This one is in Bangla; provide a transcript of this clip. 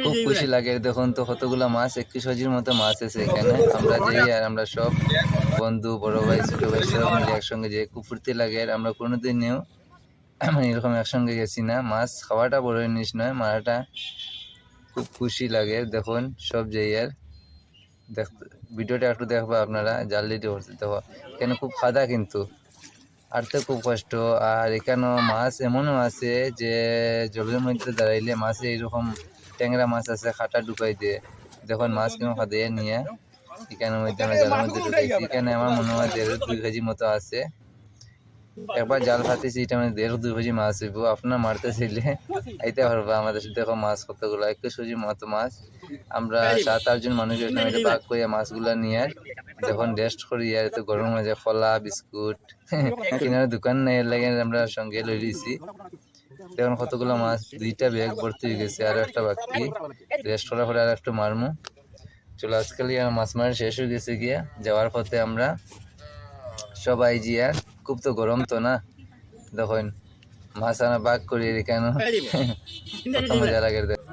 খুব খুশি লাগে। দেখুন তো কতগুলো মাছ, 21 কেজির মতো মাছ আছে এখানে। আমরা যাই আর আমরা সব বন্ধু, বড় ভাই, ছোট ভাই সব মিলে একসঙ্গে যাই, খুব ফুর্তি লাগে। আর আমরা কোনোদিনও এরকম একসঙ্গে গেছি না। মাছ খাওয়াটা বড় জিনিস নয়, মারাটা খুব খুশি লাগে। দেখুন সব যাই আর দেখতে, ভিডিওটা একটু দেখবা আপনারা, জানলিটি করতে দেখো। এখানে খুব খাদা কিন্তু আরতে খুব কষ্ট। আর এখানেও মাছ এমনও আছে যে জলের মধ্যে দাঁড়াইলে মাছে এইরকম ট্যাংরা মাছ আছে, খাটা ঢুকাই দিয়ে দেখুন মাছ কেন খাদিয়ে নিয়ে এখানের মধ্যে আমরা জালের মধ্যে ঢুকাইছি। এখানে আমার মনে হয় 1.5-2 কেজি মতো আছে। একবার জাল ফাটিয়েছি, এটা মানে 1.5-2 কেজি মাছ হইব। আপনার মারতে চাইলে আইতে পারবা আমাদের সাথে। দেখো মাছ কতগুলো, 21 কেজির মতো মাছ। আমরা 7-8 জন মানুষ এরকম এটা ভাগ করে মাছগুলা নিয়ে যখন রেস্ট করি, আর এত গরম হয়ে যায়, কলা বিস্কুট কিনারে দোকান নাই, এর লাগে আমরা সঙ্গে লই লিছি। দেখুন কতগুলো মাছ, 2টা ব্যাগ ভর্তি হয়ে গেছে, আরো একটা বাকি। রেস্ট করার পরে আর একটু মারমু। চলো আজকাল মাছ মারা শেষ হয়ে গেছে গিয়া। যাওয়ার পথে আমরা সবাই জিয়া, খুব তো গরম তো না, দেখুন মাছ আনা ভাগ করি এখানে কত মজা লাগে।